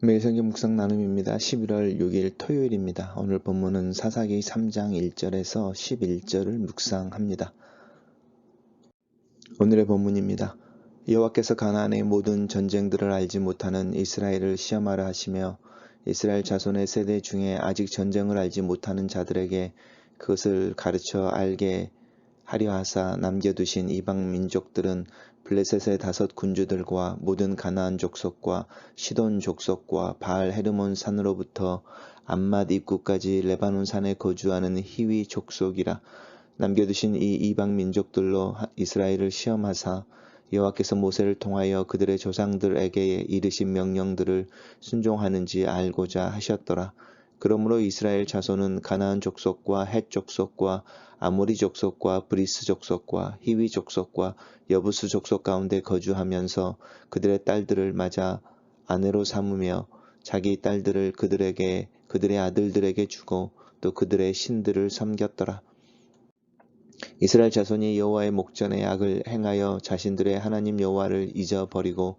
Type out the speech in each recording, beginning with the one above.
매일 성경 묵상 나눔입니다. 11월 6일 토요일입니다. 오늘 본문은 사사기 3장 1절에서 11절을 묵상합니다. 오늘의 본문입니다. 여호와께서 가나안의 모든 전쟁들을 알지 못하는 이스라엘을 시험하라 하시며 이스라엘 자손의 세대 중에 아직 전쟁을 알지 못하는 자들에게 그것을 가르쳐 알게 하려 하사 남겨두신 이방 민족들은 블레셋의 5 군주들과 모든 가나안 족속과 시돈 족속과 바알 헤르몬 산으로부터 암맛 입구까지 레바논 산에 거주하는 히위 족속이라. 남겨두신 이 이방 민족들로 이스라엘을 시험하사 여호와께서 모세를 통하여 그들의 조상들에게 이르신 명령들을 순종하는지 알고자 하셨더라. 그러므로 이스라엘 자손은 가나안 족속과 헷 족속과 아모리 족속과 브리스 족속과 히위 족속과 여부스 족속 가운데 거주하면서 그들의 딸들을 맞아 아내로 삼으며 자기 딸들을 그들의 아들들에게 주고 또 그들의 신들을 섬겼더라. 이스라엘 자손이 여호와의 목전에 악을 행하여 자신들의 하나님 여호와를 잊어버리고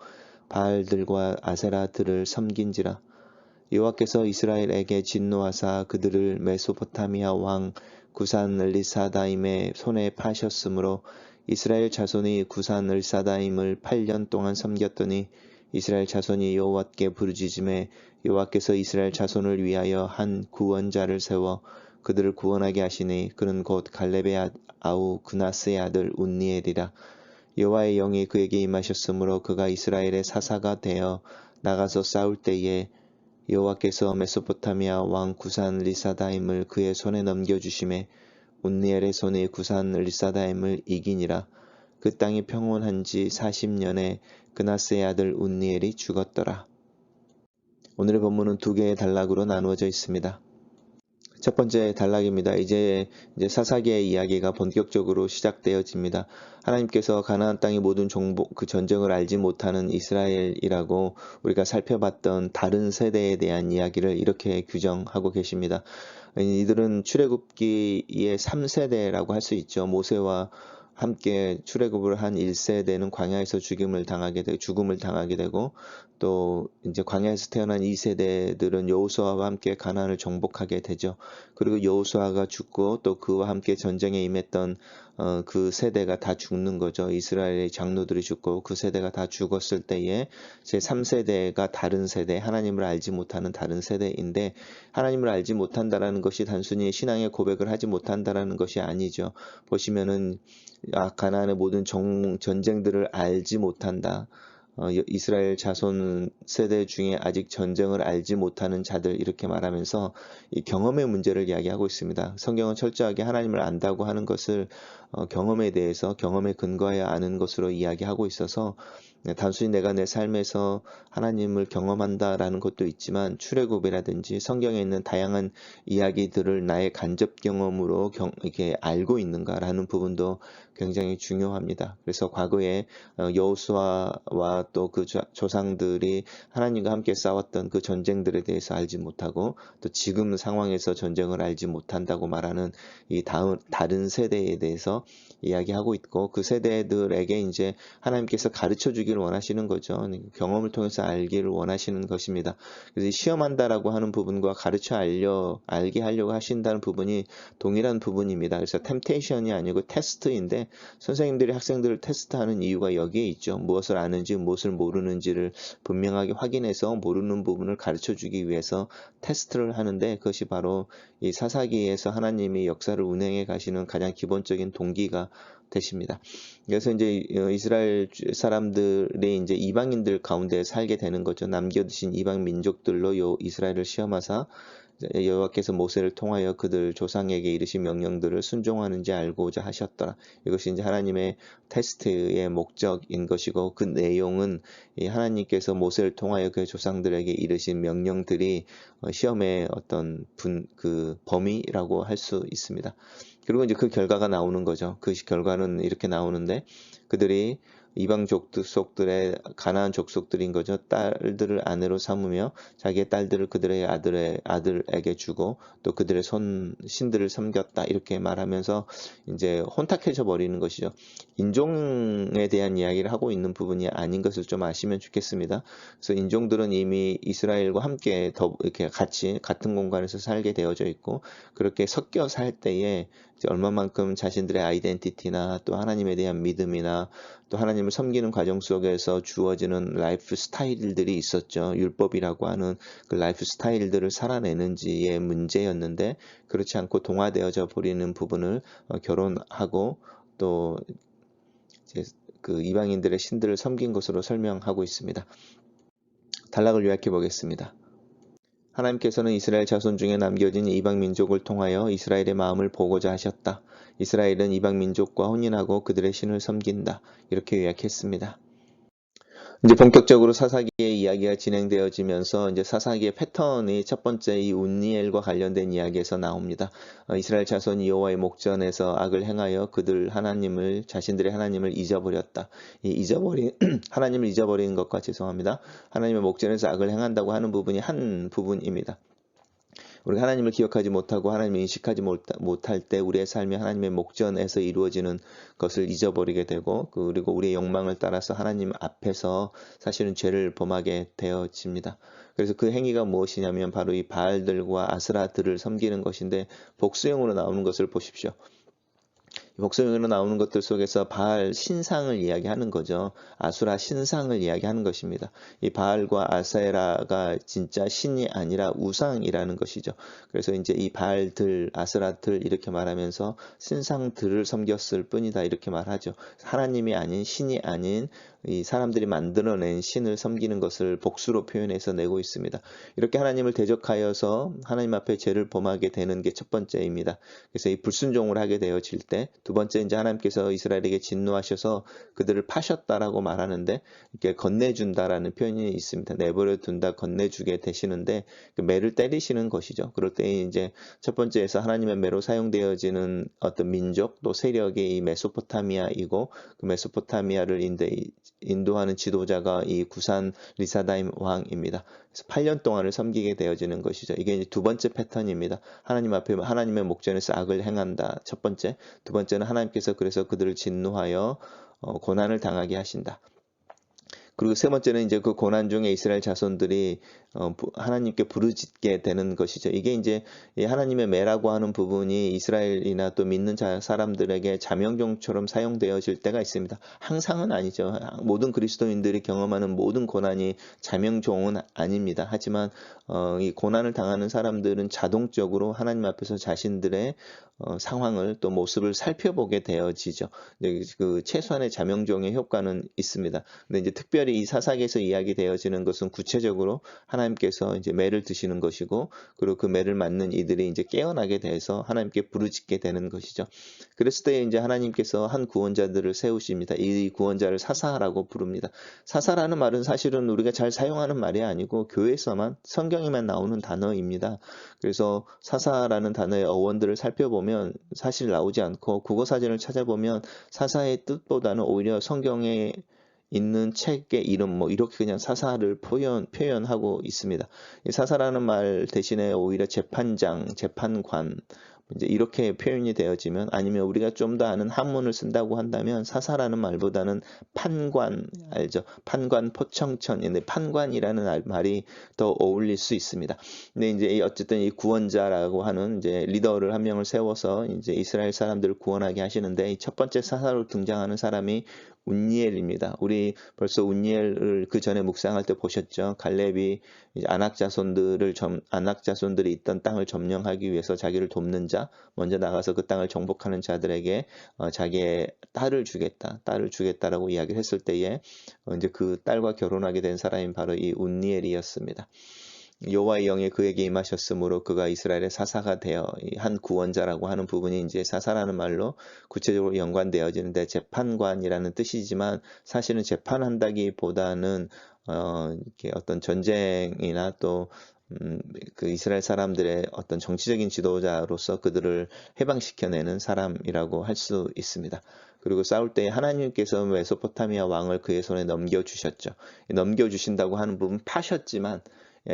바알들과 아세라들을 섬긴지라. 여호와께서 이스라엘에게 진노하사 그들을 메소포타미아 왕 구산 을리사다임의 손에 파셨으므로 이스라엘 자손이 구산 을리사다임을 8년 동안 섬겼더니 이스라엘 자손이 여호와께 부르짖음에 여호와께서 이스라엘 자손을 위하여 한 구원자를 세워 그들을 구원하게 하시니 그는 곧 갈렙의 아우 그나스의 아들 운니엘이라. 여호와의 영이 그에게 임하셨으므로 그가 이스라엘의 사사가 되어 나가서 싸울 때에 여호와께서 메소포타미아 왕 구산 리사다임을 그의 손에 넘겨주심에 운니엘의 손이 구산 리사다임을 이기니라. 그 땅이 평온한 지 40년에 그나스의 아들 운니엘이 죽었더라. 오늘의 본문은 2개의 단락으로 나누어져 있습니다. 첫 번째 단락입니다. 이제 사사기의 이야기가 본격적으로 시작되어집니다. 하나님께서 가나안 땅의 모든 그 전쟁을 알지 못하는 이스라엘이라고 우리가 살펴봤던 다른 세대에 대한 이야기를 이렇게 규정하고 계십니다. 이들은 출애굽기의 3세대라고 할 수 있죠. 모세와 함께 출애굽을 한 1세대는 광야에서 죽음을 당하게 되고 또 이제 광야에서 태어난 2세대들은 여호수아와 함께 가나안을 정복하게 되죠. 그리고 여호수아가 죽고 또 그와 함께 전쟁에 임했던 그 세대가 다 죽는 거죠. 이스라엘의 장로들이 죽고 그 세대가 다 죽었을 때에 제 3세대가 다른 세대, 하나님을 알지 못하는 다른 세대인데, 하나님을 알지 못한다라는 것이 단순히 신앙의 고백을 하지 못한다라는 것이 아니죠. 보시면은 가나안의 모든 전쟁들을 알지 못한다. 이스라엘 자손 세대 중에 아직 전쟁을 알지 못하는 자들, 이렇게 말하면서 이 경험의 문제를 이야기하고 있습니다. 성경은 철저하게 하나님을 안다고 하는 것을 경험에 대해서 경험에 근거하여 아는 것으로 이야기하고 있어서 단순히 내가 내 삶에서 하나님을 경험한다라는 것도 있지만 출애굽이라든지 성경에 있는 다양한 이야기들을 나의 간접 경험으로 이렇게 알고 있는가라는 부분도 굉장히 중요합니다. 그래서 과거에 여호수아와 또 그 조상들이 하나님과 함께 싸웠던 그 전쟁들에 대해서 알지 못하고 또 지금 상황에서 전쟁을 알지 못한다고 말하는 이 다른 세대에 대해서 이야기하고 있고, 그 세대들에게 이제 하나님께서 가르쳐 주기를 원하시는 거죠. 경험을 통해서 알기를 원하시는 것입니다. 그래서 시험한다라고 하는 부분과 가르쳐 알게 하려고 하신다는 부분이 동일한 부분입니다. 그래서 템테이션이 아니고 테스트인데, 선생님들이 학생들을 테스트하는 이유가 여기에 있죠. 무엇을 아는지 무엇을 모르는지를 분명하게 확인해서 모르는 부분을 가르쳐 주기 위해서 테스트를 하는데, 그것이 바로 이 사사기에서 하나님이 역사를 운행해 가시는 가장 기본적인 동기가 되십니다. 그래서 이제 이스라엘 사람들이 이제 이방인들 가운데 살게 되는 거죠. 남겨두신 이방 민족들로 이스라엘을 시험하사 여호와께서 모세를 통하여 그들 조상에게 이르신 명령들을 순종하는지 알고자 하셨더라. 이것이 이제 하나님의 테스트의 목적인 것이고, 그 내용은 하나님께서 모세를 통하여 그 조상들에게 이르신 명령들이 시험의 어떤 그 범위라고 할 수 있습니다. 그리고 이제 그 결과가 나오는 거죠. 그 결과는 이렇게 나오는데, 그들이 이방 족속들의 가나안 족속들인 거죠. 딸들을 아내로 삼으며 자기의 딸들을 그들의 아들에게 주고 또 그들의 신들을 섬겼다 이렇게 말하면서 이제 혼탁해져 버리는 것이죠. 인종에 대한 이야기를 하고 있는 부분이 아닌 것을 좀 아시면 좋겠습니다. 그래서 인종들은 이미 이스라엘과 함께 이렇게 같이 같은 공간에서 살게 되어져 있고 그렇게 섞여 살 때에 얼마만큼 자신들의 아이덴티티나 또 하나님에 대한 믿음이나 또 하나님을 섬기는 과정 속에서 주어지는 라이프 스타일들이 있었죠. 율법이라고 하는 그 라이프 스타일들을 살아내는지의 문제였는데 그렇지 않고 동화되어져 버리는 부분을 결혼하고 또 이제 그 이방인들의 신들을 섬긴 것으로 설명하고 있습니다. 단락을 요약해 보겠습니다. 하나님께서는 이스라엘 자손 중에 남겨진 이방 민족을 통하여 이스라엘의 마음을 보고자 하셨다. 이스라엘은 이방 민족과 혼인하고 그들의 신을 섬긴다. 이렇게 요약했습니다. 이제 본격적으로 사사기의 이야기가 진행되어지면서 이제 사사기의 패턴이 첫 번째 이 운니엘과 관련된 이야기에서 나옵니다. 이스라엘 자손이 여호와의 목전에서 악을 행하여 자신들의 하나님을 잊어버렸다. 하나님을 잊어버리는 것과 하나님의 목전에서 악을 행한다고 하는 부분이 한 부분입니다. 우리가 하나님을 기억하지 못하고 하나님을 인식하지 못할 때 우리의 삶이 하나님의 목전에서 이루어지는 것을 잊어버리게 되고 그리고 우리의 욕망을 따라서 하나님 앞에서 사실은 죄를 범하게 되어집니다. 그래서 그 행위가 무엇이냐면 바로 이 바알들과 아스라들을 섬기는 것인데 복수형으로 나오는 것을 보십시오. 복수형으로 나오는 것들 속에서 바알 신상을 이야기하는 거죠. 아수라 신상을 이야기하는 것입니다. 이 바알과 아세라가 진짜 신이 아니라 우상이라는 것이죠. 그래서 이제 이 바알들, 아스라들 이렇게 말하면서 신상들을 섬겼을 뿐이다 이렇게 말하죠. 하나님이 아닌 신이 아닌 이 사람들이 만들어낸 신을 섬기는 것을 복수로 표현해서 내고 있습니다. 이렇게 하나님을 대적하여서 하나님 앞에 죄를 범하게 되는 게 첫 번째입니다. 그래서 이 불순종을 하게 되어질 때 두 번째 이제 하나님께서 이스라엘에게 진노하셔서 그들을 파셨다라고 말하는데 이렇게 건네준다라는 표현이 있습니다. 내버려 둔다, 건네주게 되시는데 그 매를 때리시는 것이죠. 그럴 때 이제 첫 번째에서 하나님의 매로 사용되어지는 어떤 민족 또 세력이 이 메소포타미아이고 그 메소포타미아를 인도하는 지도자가 이 구산 리사다임 왕입니다. 그래서 8년 동안을 섬기게 되어지는 것이죠. 이게 이제 두 번째 패턴입니다. 하나님 앞에 하나님의 목전에서 악을 행한다. 첫 번째. 두 번째는 하나님께서 그래서 그들을 진노하여 고난을 당하게 하신다. 그리고 세 번째는 이제 그 고난 중에 이스라엘 자손들이 하나님께 부르짖게 되는 것이죠. 이게 이제 하나님의 매라고 하는 부분이 이스라엘이나 또 믿는 사람들에게 자명종처럼 사용되어질 때가 있습니다. 항상은 아니죠. 모든 그리스도인들이 경험하는 모든 고난이 자명종은 아닙니다. 하지만 이 고난을 당하는 사람들은 자동적으로 하나님 앞에서 자신들의 상황을 또 모습을 살펴보게 되어지죠. 그 최소한의 자명종의 효과는 있습니다. 근데 이제 특별히 이 사사기에서 이야기되어지는 것은 구체적으로 하나님께서 이제 매를 드시는 것이고 그리고 그 매를 맞는 이들이 이제 깨어나게 돼서 하나님께 부르짖게 되는 것이죠. 그랬을 때 이제 하나님께서 한 구원자들을 세우십니다. 이 구원자를 사사라고 부릅니다. 사사라는 말은 사실은 우리가 잘 사용하는 말이 아니고 교회에서만 성경에만 나오는 단어입니다. 그래서 사사라는 단어의 어원들을 살펴보면 사실 나오지 않고 국어사전을 찾아보면 사사의 뜻보다는 오히려 성경에 있는 책의 이름 이렇게 그냥 사사를 표현하고 있습니다. 사사라는 말 대신에 오히려 재판장, 재판관 이제 이렇게 표현이 되어지면 아니면 우리가 좀 더 아는 한문을 쓴다고 한다면 사사라는 말보다는 판관 알죠? 판관 포청천 판관이라는 말이 더 어울릴 수 있습니다. 근데 이제 어쨌든 이 구원자라고 하는 이제 리더를 한 명을 세워서 이제 이스라엘 사람들을 구원하게 하시는데 이 첫 번째 사사로 등장하는 사람이 운니엘입니다. 우리 벌써 운니엘을 그 전에 묵상할 때 보셨죠? 갈렙이 이제 아낙 자손들이 있던 땅을 점령하기 위해서 자기를 돕는 자, 먼저 나가서 그 땅을 정복하는 자들에게 자기의 딸을 주겠다라고 이야기를 했을 때에 이제 그 딸과 결혼하게 된 사람이 바로 이 운니엘이었습니다. 여호와의 영이 그에게 임하셨으므로 그가 이스라엘의 사사가 되어 한 구원자라고 하는 부분이 이제 사사라는 말로 구체적으로 연관되어지는데 재판관이라는 뜻이지만 사실은 재판한다기보다는 이렇게 어떤 전쟁이나 또 그 이스라엘 사람들의 어떤 정치적인 지도자로서 그들을 해방시켜내는 사람이라고 할 수 있습니다. 그리고 싸울 때 하나님께서 메소포타미아 왕을 그의 손에 넘겨주셨죠. 넘겨주신다고 하는 부분 파셨지만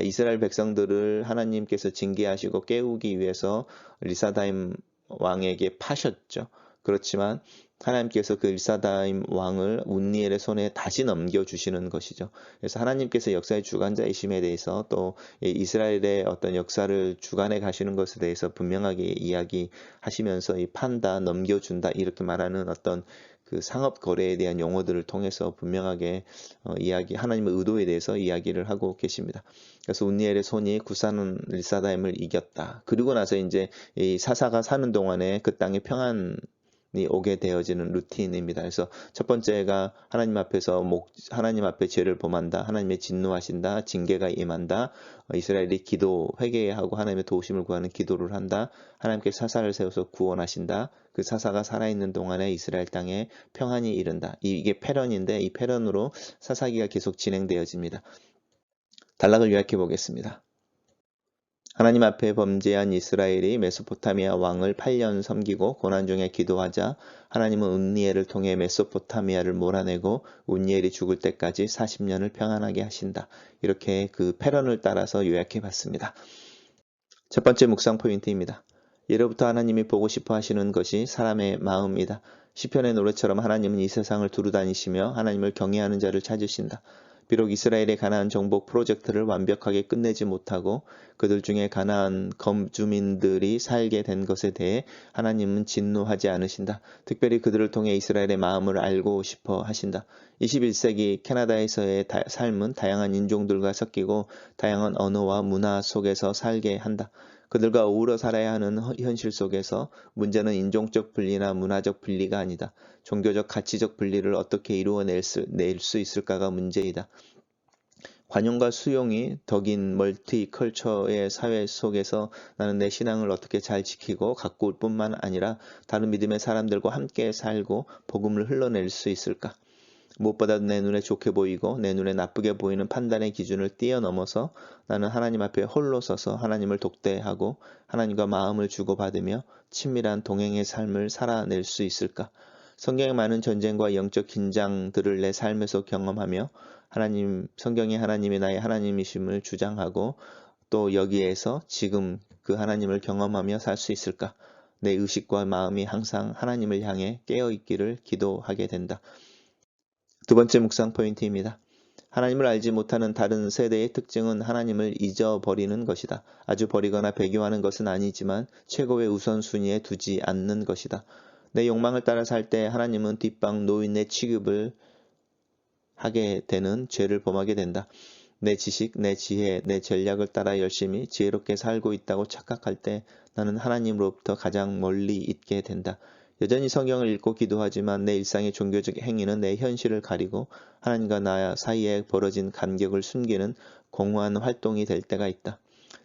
이스라엘 백성들을 하나님께서 징계하시고 깨우기 위해서 리사다임 왕에게 파셨죠. 그렇지만 하나님께서 그 일사다임 왕을 운니엘의 손에 다시 넘겨주시는 것이죠. 그래서 하나님께서 역사의 주관자이심에 대해서 또 이스라엘의 어떤 역사를 주관해 가시는 것에 대해서 분명하게 이야기하시면서 이 판다, 넘겨준다 이렇게 말하는 어떤 그 상업 거래에 대한 용어들을 통해서 분명하게 하나님의 의도에 대해서 이야기를 하고 계십니다. 그래서 운니엘의 손이 구사는 일사다임을 이겼다. 그리고 나서 이제 이 사사가 사는 동안에 그 땅에 평안이 오게 되어지는 루틴입니다. 그래서 첫 번째가 하나님 앞에 죄를 범한다. 하나님의 진노하신다. 징계가 임한다. 이스라엘이 회개하고 하나님의 도우심을 구하는 기도를 한다. 하나님께 사사를 세워서 구원하신다. 그 사사가 살아있는 동안에 이스라엘 땅에 평안이 이른다. 이게 패런인데 이 패런으로 사사기가 계속 진행되어집니다. 단락을 요약해 보겠습니다. 하나님 앞에 범죄한 이스라엘이 메소포타미아 왕을 8년 섬기고 고난 중에 기도하자 하나님은 운니엘을 통해 메소포타미아를 몰아내고 운니엘이 죽을 때까지 40년을 평안하게 하신다. 이렇게 그 패런을 따라서 요약해 봤습니다. 첫 번째 묵상 포인트입니다. 예로부터 하나님이 보고 싶어 하시는 것이 사람의 마음이다. 시편의 노래처럼 하나님은 이 세상을 두루다니시며 하나님을 경외하는 자를 찾으신다. 비록 이스라엘의 가나안 정복 프로젝트를 완벽하게 끝내지 못하고 그들 중에 가나안 거주민들이 살게 된 것에 대해 하나님은 진노하지 않으신다. 특별히 그들을 통해 이스라엘의 마음을 알고 싶어 하신다. 21세기 캐나다에서의 삶은 다양한 인종들과 섞이고 다양한 언어와 문화 속에서 살게 한다. 그들과 어우러 살아야 하는 현실 속에서 문제는 인종적 분리나 문화적 분리가 아니다. 종교적 가치적 분리를 어떻게 이루어낼 수 있을까가 문제이다. 관용과 수용이 덕인 멀티컬처의 사회 속에서 나는 내 신앙을 어떻게 잘 지키고 가꿀 뿐만 아니라 다른 믿음의 사람들과 함께 살고 복음을 흘러낼 수 있을까? 무엇보다 내 눈에 좋게 보이고 내 눈에 나쁘게 보이는 판단의 기준을 뛰어넘어서 나는 하나님 앞에 홀로 서서 하나님을 독대하고 하나님과 마음을 주고받으며 친밀한 동행의 삶을 살아낼 수 있을까? 성경에 많은 전쟁과 영적 긴장들을 내 삶에서 경험하며 성경이 하나님이 나의 하나님이심을 주장하고 또 여기에서 지금 그 하나님을 경험하며 살 수 있을까? 내 의식과 마음이 항상 하나님을 향해 깨어있기를 기도하게 된다. 두 번째 묵상 포인트입니다. 하나님을 알지 못하는 다른 세대의 특징은 하나님을 잊어버리는 것이다. 아주 버리거나 배교하는 것은 아니지만 최고의 우선순위에 두지 않는 것이다. 내 욕망을 따라 살 때 하나님은 뒷방 노인의 취급을 하게 되는 죄를 범하게 된다. 내 지식, 내 지혜, 내 전략을 따라 열심히 지혜롭게 살고 있다고 착각할 때 나는 하나님으로부터 가장 멀리 있게 된다. 여전히 성경을 읽고 기도하지만 내 일상의 종교적 행위는 내 현실을 가리고 하나님과 나 사이에 벌어진 간격을 숨기는 공허한 활동이 될 때가 있다.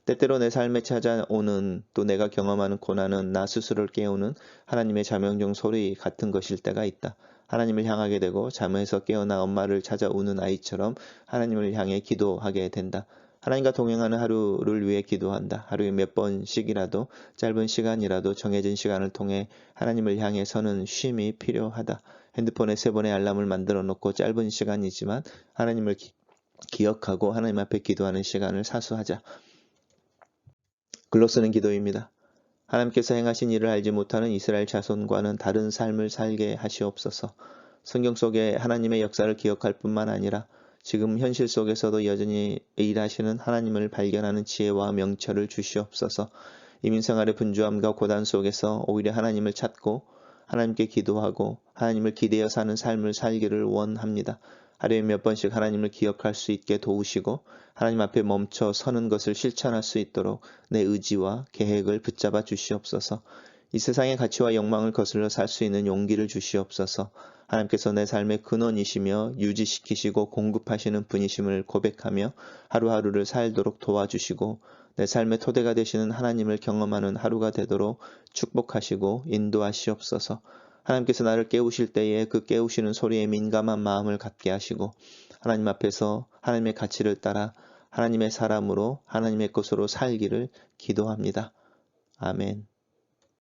때때로 내 삶에 찾아오는 또 내가 경험하는 고난은 나 스스로를 깨우는 하나님의 자명종 소리 같은 것일 때가 있다. 하나님을 향하게 되고 잠에서 깨어나 엄마를 찾아 우는 아이처럼 하나님을 향해 기도하게 된다. 하나님과 동행하는 하루를 위해 기도한다. 하루에 몇 번씩이라도 짧은 시간이라도 정해진 시간을 통해 하나님을 향해 서는 쉼이 필요하다. 핸드폰에 3번의 알람을 만들어 놓고 짧은 시간이지만 하나님을 기억하고 하나님 앞에 기도하는 시간을 사수하자. 글로 쓰는 기도입니다. 하나님께서 행하신 일을 알지 못하는 이스라엘 자손과는 다른 삶을 살게 하시옵소서. 성경 속에 하나님의 역사를 기억할 뿐만 아니라 지금 현실 속에서도 여전히 일하시는 하나님을 발견하는 지혜와 명철을 주시옵소서. 이민생활의 분주함과 고단 속에서 오히려 하나님을 찾고 하나님께 기도하고 하나님을 기대어 사는 삶을 살기를 원합니다. 하루에 몇 번씩 하나님을 기억할 수 있게 도우시고 하나님 앞에 멈춰 서는 것을 실천할 수 있도록 내 의지와 계획을 붙잡아 주시옵소서. 이 세상의 가치와 욕망을 거슬러 살 수 있는 용기를 주시옵소서. 하나님께서 내 삶의 근원이시며 유지시키시고 공급하시는 분이심을 고백하며 하루하루를 살도록 도와주시고 내 삶의 토대가 되시는 하나님을 경험하는 하루가 되도록 축복하시고 인도하시옵소서. 하나님께서 나를 깨우실 때에 그 깨우시는 소리에 민감한 마음을 갖게 하시고 하나님 앞에서 하나님의 가치를 따라 하나님의 사람으로 하나님의 것으로 살기를 기도합니다. 아멘.